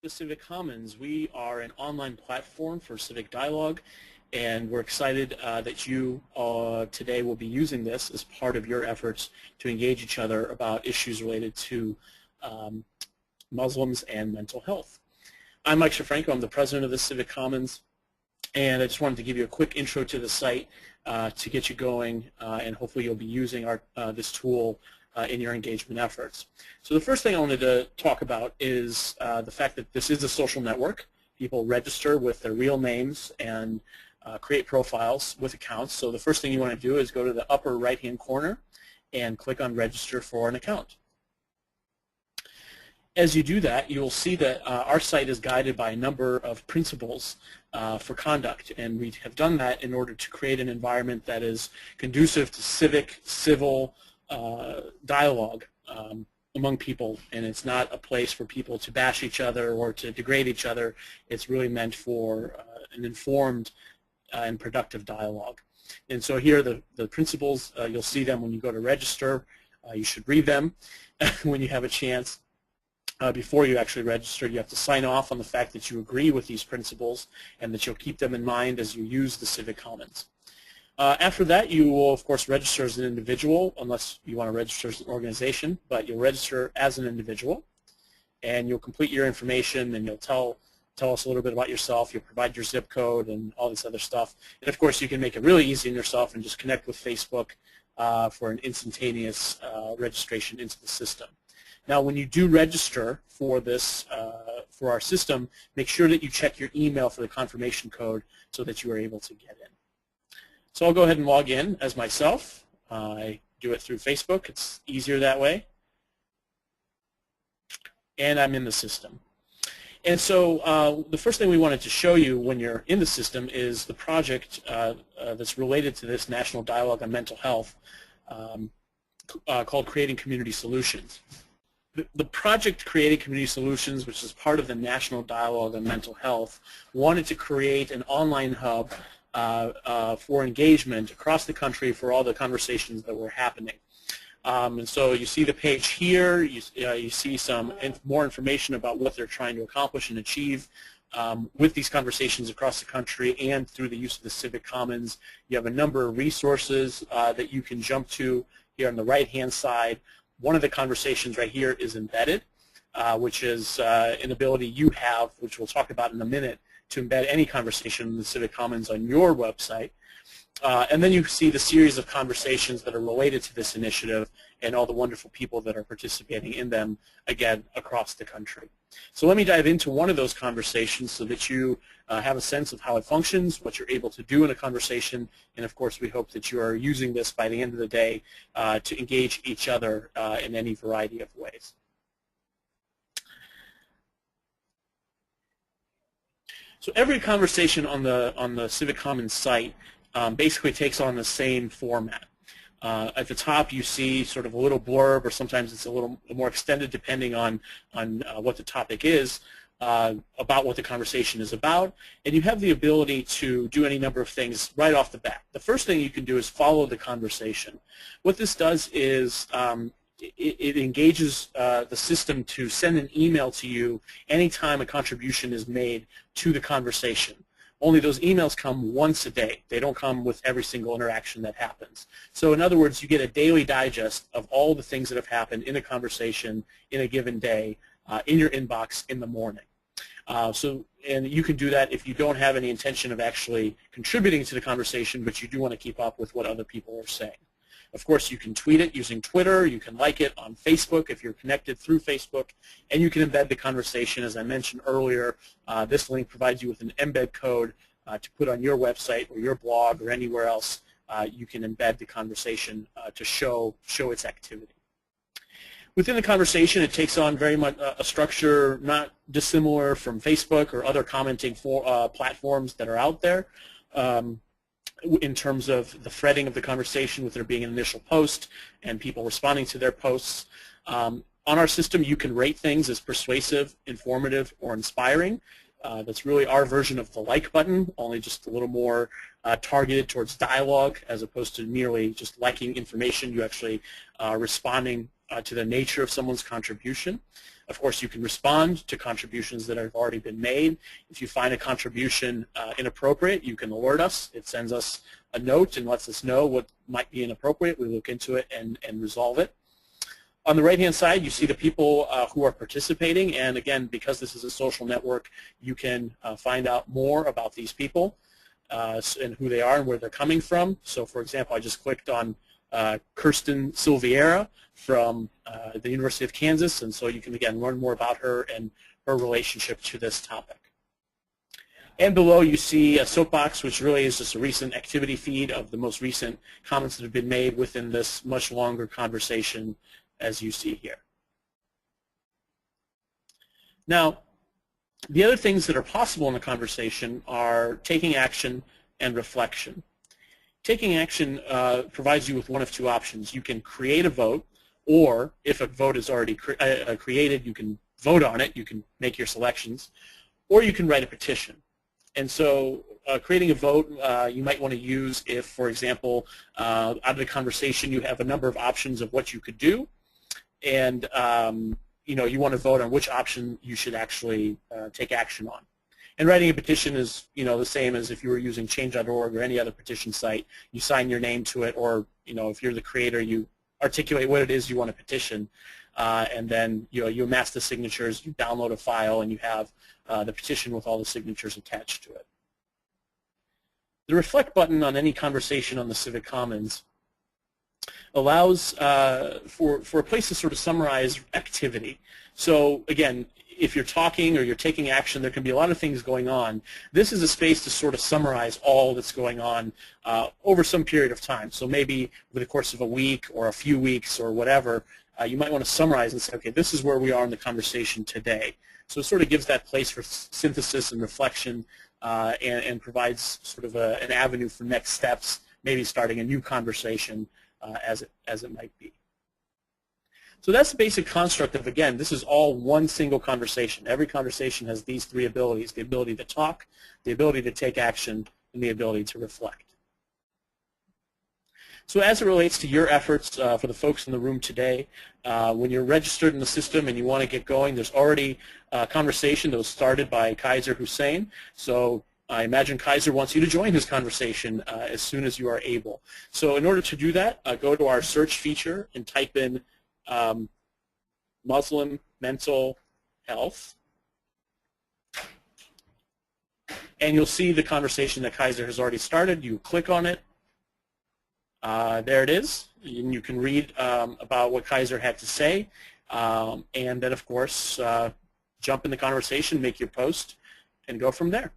The Civic Commons. We are an online platform for civic dialogue, and we're excited that you today will be using this as part of your efforts to engage each other about issues related to Muslims and mental health. I'm Mike Shafarenko. I'm the president of the Civic Commons, and I just wanted to give you a quick intro to the site to get you going, and hopefully you'll be using this tool in your engagement efforts. So the first thing I wanted to talk about is the fact that this is a social network. People register with their real names and create profiles with accounts. So the first thing you want to do is go to the upper right-hand corner and click on Register for an Account. As you do that, you will see that our site is guided by a number of principles for conduct, and we have done that in order to create an environment that is conducive to civil dialogue among people, and it's not a place for people to bash each other or to degrade each other. It's really meant for an informed and productive dialogue. And so here are the principles. You'll see them when you go to register. You should read them when you have a chance. Before you actually register, you have to sign off on the fact that you agree with these principles and that you'll keep them in mind as you use the Civic Commons. After that, you will, of course, register as an individual, unless you want to register as an organization, but you'll register as an individual, and you'll complete your information, and you'll tell us a little bit about yourself. You'll provide your zip code and all this other stuff. And, of course, you can make it really easy on yourself and just connect with Facebook for an instantaneous registration into the system. Now, when you do register for this, for our system, make sure that you check your email for the confirmation code so that you are able to get in. So I'll go ahead and log in as myself. I do it through Facebook. It's easier that way. And I'm in the system. And so the first thing we wanted to show you when you're in the system is the project that's related to this National Dialogue on Mental Health called Creating Community Solutions. The project Creating Community Solutions, which is part of the National Dialogue on Mental Health, wanted to create an online hub for engagement across the country for all the conversations that were happening. And so you see the page here, you see some more information about what they're trying to accomplish and achieve with these conversations across the country and through the use of the Civic Commons. You have a number of resources that you can jump to here on the right-hand side. One of the conversations right here is embedded, which is an ability you have, which we'll talk about in a minute, to embed any conversation in the Civic Commons on your website. And then you see the series of conversations that are related to this initiative and all the wonderful people that are participating in them, again, across the country. So let me dive into one of those conversations so that you have a sense of how it functions, what you're able to do in a conversation, and of course we hope that you are using this by the end of the day to engage each other in any variety of ways. So every conversation on the Civic Commons site basically takes on the same format. At the top you see sort of a little blurb, or sometimes it's a little more extended depending on what the topic is, about what the conversation is about, and you have the ability to do any number of things right off the bat. The first thing you can do is follow the conversation. What this does is it engages the system to send an email to you anytime a contribution is made to the conversation. Only those emails come once a day. They don't come with every single interaction that happens. So in other words, you get a daily digest of all the things that have happened in a conversation in a given day in your inbox in the morning. And you can do that if you don't have any intention of actually contributing to the conversation, but you do want to keep up with what other people are saying. Of course, you can tweet it using Twitter. You can like it on Facebook if you're connected through Facebook, and you can embed the conversation. As I mentioned earlier, this link provides you with an embed code to put on your website or your blog or anywhere else. You can embed the conversation to show its activity. Within the conversation, it takes on very much a structure not dissimilar from Facebook or other commenting platforms that are out there. In terms of the threading of the conversation, with there being an initial post and people responding to their posts. On our system, you can rate things as persuasive, informative, or inspiring. That's really our version of the like button, only just a little more targeted towards dialogue as opposed to merely just liking information. You actually are responding to the nature of someone's contribution. Of course, you can respond to contributions that have already been made. If you find a contribution inappropriate, you can alert us. It sends us a note and lets us know what might be inappropriate. We look into it and resolve it. On the right-hand side, you see the people who are participating, and again, because this is a social network, you can find out more about these people and who they are and where they're coming from. So, for example, I just clicked on Kirsten Silviera from the University of Kansas, and so you can, again, learn more about her and her relationship to this topic. And below you see a soapbox, which really is just a recent activity feed of the most recent comments that have been made within this much longer conversation, as you see here. Now, the other things that are possible in the conversation are taking action and reflection. Taking action provides you with one of two options. You can create a vote, or if a vote is already created, you can vote on it, you can make your selections, or you can write a petition. And so creating a vote you might want to use if, for example, out of the conversation you have a number of options of what you could do, and you want to vote on which option you should actually take action on. And writing a petition is the same as if you were using change.org or any other petition site. You sign your name to it, or if you're the creator, you articulate what it is you want to petition, and then you amass the signatures, you download a file, and you have the petition with all the signatures attached to it. The reflect button on any conversation on the Civic Commons allows for a place to sort of summarize activity. So again, if you're talking or you're taking action, there can be a lot of things going on. This is a space to sort of summarize all that's going on over some period of time. So maybe over the course of a week or a few weeks or whatever, you might want to summarize and say, okay, this is where we are in the conversation today. So it sort of gives that place for synthesis and reflection and provides sort of an avenue for next steps, maybe starting a new conversation as it might be. So that's the basic construct of, again, this is all one single conversation. Every conversation has these three abilities: the ability to talk, the ability to take action, and the ability to reflect. So as it relates to your efforts for the folks in the room today, when you're registered in the system and you want to get going, there's already a conversation that was started by Kaiser Hussein. So I imagine Kaiser wants you to join his conversation as soon as you are able. So in order to do that, go to our search feature and type in Muslim mental health, and you'll see the conversation that Kaiser has already started. You click on it. There it is, and you can read about what Kaiser had to say, and then, of course, jump in the conversation, make your post, and go from there.